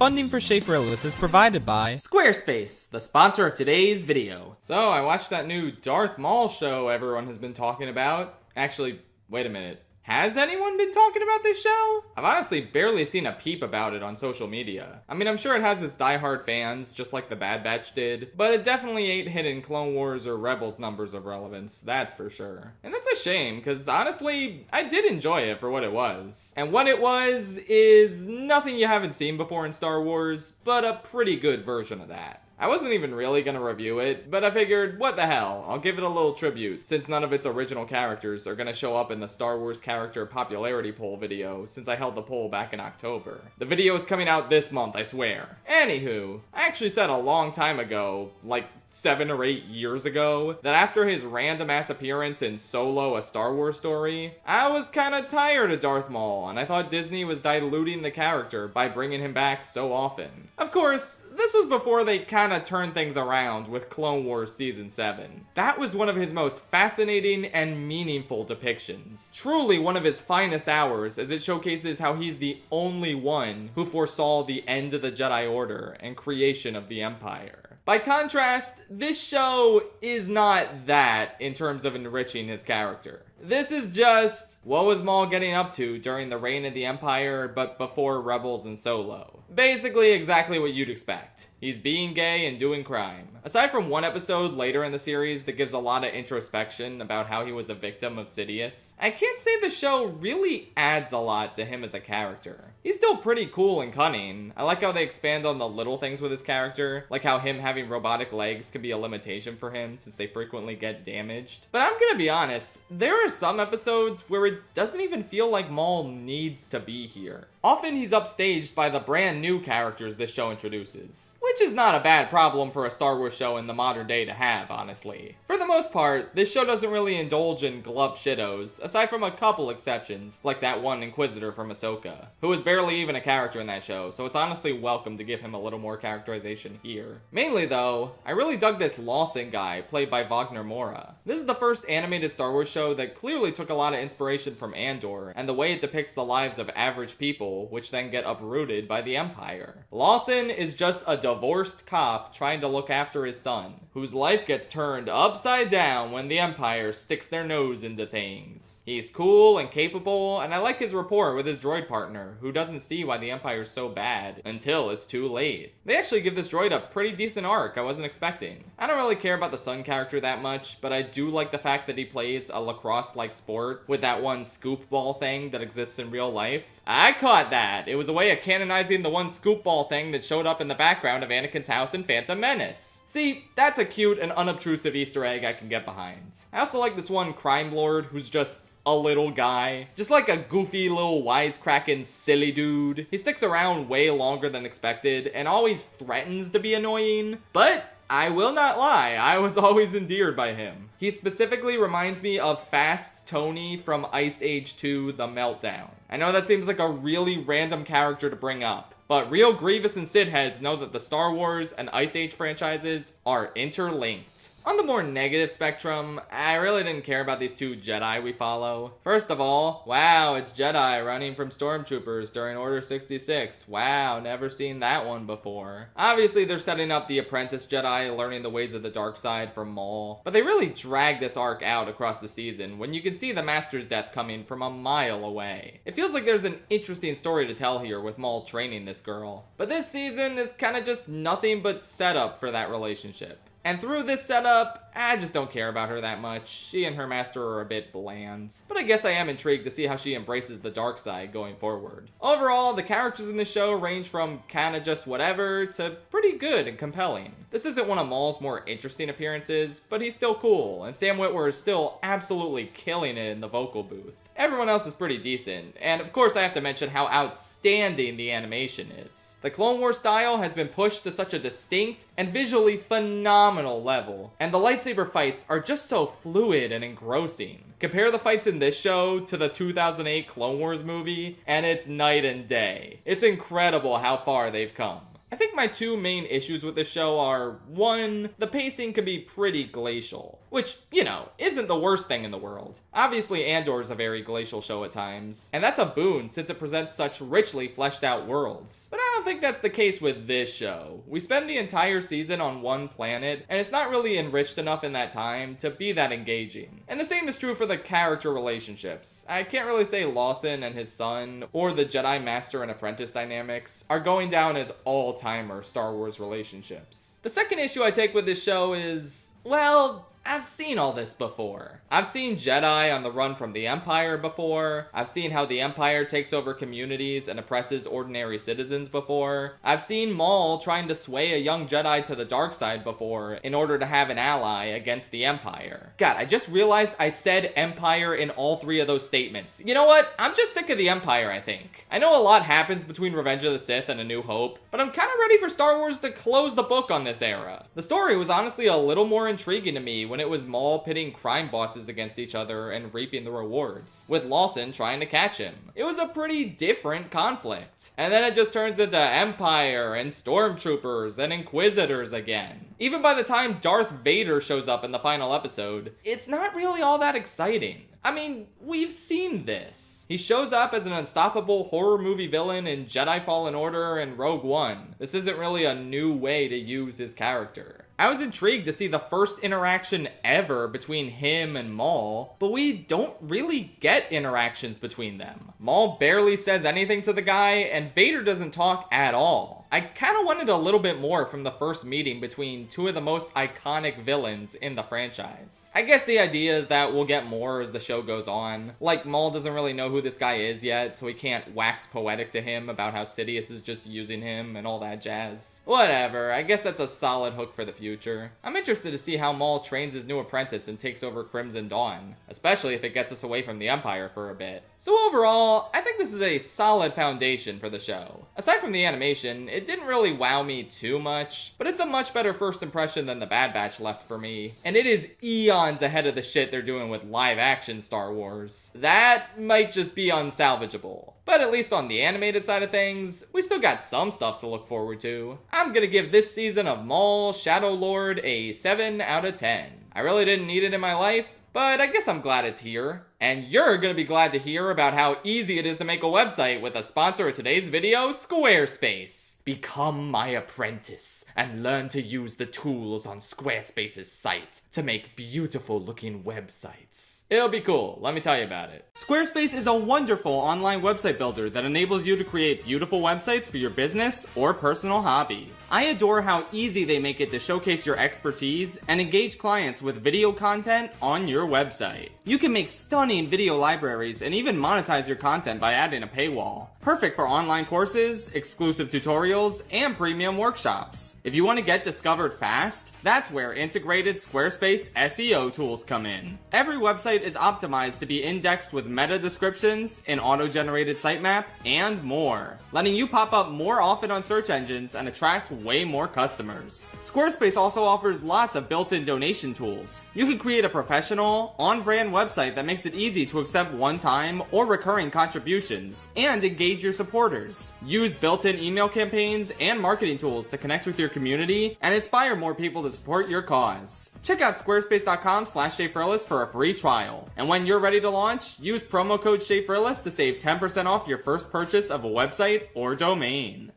Funding for Schaefer-Ellis is provided by Squarespace, the sponsor of today's video. So, I watched that new Darth Maul show everyone has been talking about. Actually, wait a minute. Has anyone been talking about this show? I've honestly barely seen a peep about it on social media. I mean, I'm sure it has its diehard fans, just like the Bad Batch did, but it definitely ain't hitting Clone Wars or Rebels numbers of relevance, that's for sure. And that's a shame, because honestly, I did enjoy it for what it was. And what it was is nothing you haven't seen before in Star Wars, but a pretty good version of that. I wasn't even really gonna review it, but I figured, what the hell, I'll give it a little tribute, since none of its original characters are gonna show up in the Star Wars character popularity poll video, since I held the poll back in October. The video is coming out this month, I swear. Anywho, I actually said a long time ago, like 7 or 8 years ago, that after his random ass appearance in Solo, a Star Wars story, I was kinda tired of Darth Maul, and I thought Disney was diluting the character by bringing him back so often. Of course, this was before they kinda turned things around with Clone Wars Season 7. That was one of his most fascinating and meaningful depictions. Truly one of his finest hours, as it showcases how he's the only one who foresaw the end of the Jedi Order and creation of the Empire. By contrast, this show is not that in terms of enriching his character. This is just, what was Maul getting up to during the reign of the Empire, but before Rebels and Solo? Basically exactly what you'd expect. He's being gay and doing crime. Aside from one episode later in the series that gives a lot of introspection about how he was a victim of Sidious, I can't say the show really adds a lot to him as a character. He's still pretty cool and cunning. I like how they expand on the little things with his character, like how him having robotic legs can be a limitation for him since they frequently get damaged. But I'm gonna be honest, there are some episodes where it doesn't even feel like Maul needs to be here. Often he's upstaged by the brand new characters this show introduces, which is not a bad problem for a Star Wars show in the modern day to have, honestly. For the most part, this show doesn't really indulge in glub shittos, aside from a couple exceptions, like that one Inquisitor from Ahsoka, who was barely even a character in that show, so it's honestly welcome to give him a little more characterization here. Mainly though, I really dug this Lawson guy, played by Wagner Moura. This is the first animated Star Wars show that clearly took a lot of inspiration from Andor, and the way it depicts the lives of average people, which then get uprooted by the Empire. Lawson is just a divorced cop trying to look after his son, whose life gets turned upside down when the Empire sticks their nose into things. He's cool and capable, and I like his rapport with his droid partner, who doesn't see why the Empire's so bad until it's too late. They actually give this droid a pretty decent arc I wasn't expecting. I don't really care about the son character that much, but I do like the fact that he plays a lacrosse-like sport with that one scoop ball thing that exists in real life. I caught that. It was a way of canonizing the one scoop ball thing that showed up in the background of Anakin's house in Phantom Menace. See, that's a cute and unobtrusive Easter egg I can get behind. I also like this one crime lord who's just a little guy. Just like a goofy little wisecracking silly dude. He sticks around way longer than expected and always threatens to be annoying, but I will not lie, I was always endeared by him. He specifically reminds me of Fast Tony from Ice Age 2: The Meltdown. I know that seems like a really random character to bring up, but real Grievous and Sid heads know that the Star Wars and Ice Age franchises are interlinked. On the more negative spectrum, I really didn't care about these two Jedi we follow. First of all, wow, it's Jedi running from stormtroopers during Order 66. Wow, never seen that one before. Obviously, they're setting up the apprentice Jedi learning the ways of the dark side from Maul, but they really drag this arc out across the season when you can see the Master's death coming from a mile away. It feels like there's an interesting story to tell here with Maul training this girl, but this season is kind of just nothing but setup for that relationship. And through this setup, I just don't care about her that much. She and her master are a bit bland. But I guess I am intrigued to see how she embraces the dark side going forward. Overall, the characters in the show range from kinda just whatever to pretty good and compelling. This isn't one of Maul's more interesting appearances, but he's still cool, and Sam Witwer is still absolutely killing it in the vocal booth. Everyone else is pretty decent, and of course I have to mention how outstanding the animation is. The Clone Wars style has been pushed to such a distinct and visually phenomenal level, and the lightsaber fights are just so fluid and engrossing. Compare the fights in this show to the 2008 Clone Wars movie, and it's night and day. It's incredible how far they've come. I think my two main issues with this show are, one, the pacing can be pretty glacial, which, you know, isn't the worst thing in the world. Obviously, Andor's a very glacial show at times, and that's a boon since it presents such richly fleshed out worlds. But I don't think that's the case with this show. We spend the entire season on one planet, and it's not really enriched enough in that time to be that engaging. And the same is true for the character relationships. I can't really say Lawson and his son, or the Jedi Master and Apprentice dynamics, are going down as all-timer Star Wars relationships. The second issue I take with this show is, well, I've seen all this before. I've seen Jedi on the run from the Empire before. I've seen how the Empire takes over communities and oppresses ordinary citizens before. I've seen Maul trying to sway a young Jedi to the dark side before in order to have an ally against the Empire. God, I just realized I said Empire in all three of those statements. You know what? I'm just sick of the Empire, I think. I know a lot happens between Revenge of the Sith and A New Hope, but I'm kind of ready for Star Wars to close the book on this era. The story was honestly a little more intriguing to me when it was Maul pitting crime bosses against each other and reaping the rewards, with Lawson trying to catch him. It was a pretty different conflict. And then it just turns into Empire and Stormtroopers and Inquisitors again. Even by the time Darth Vader shows up in the final episode, it's not really all that exciting. I mean, we've seen this. He shows up as an unstoppable horror movie villain in Jedi Fallen Order and Rogue One. This isn't really a new way to use his character. I was intrigued to see the first interaction ever between him and Maul, but we don't really get interactions between them. Maul barely says anything to the guy, and Vader doesn't talk at all. I kind of wanted a little bit more from the first meeting between two of the most iconic villains in the franchise. I guess the idea is that we'll get more as the show goes on. Like, Maul doesn't really know who this guy is yet, so he can't wax poetic to him about how Sidious is just using him and all that jazz. Whatever, I guess that's a solid hook for the future. I'm interested to see how Maul trains his new apprentice and takes over Crimson Dawn, especially if it gets us away from the Empire for a bit. So overall, I think this is a solid foundation for the show. Aside from the animation, it didn't really wow me too much, but it's a much better first impression than the Bad Batch left for me, and it is eons ahead of the shit they're doing with live action Star Wars. That might just be unsalvageable. But at least on the animated side of things, we still got some stuff to look forward to. I'm gonna give this season of Maul Shadow Lord a 7 out of 10. I really didn't need it in my life, but I guess I'm glad it's here. And you're gonna be glad to hear about how easy it is to make a website with the sponsor of today's video, Squarespace. Become my apprentice and learn to use the tools on Squarespace's site to make beautiful looking websites. It'll be cool, let me tell you about it. Squarespace is a wonderful online website builder that enables you to create beautiful websites for your business or personal hobby. I adore how easy they make it to showcase your expertise and engage clients with video content on your website. You can make stunning video libraries and even monetize your content by adding a paywall. Perfect for online courses, exclusive tutorials, and premium workshops. If you want to get discovered fast, that's where integrated Squarespace SEO tools come in. Every website is optimized to be indexed with meta descriptions, an auto-generated sitemap, and more, letting you pop up more often on search engines and attract way more customers. Squarespace also offers lots of built-in donation tools. You can create a professional, on-brand website that makes it easy to accept one-time or recurring contributions, and engage your supporters. Use built-in email campaigns and marketing tools to connect with your community and inspire more people to support your cause. Check out squarespace.com/ShayFrillis for a free trial. And when you're ready to launch, use promo code ShayFrillis to save 10% off your first purchase of a website or domain.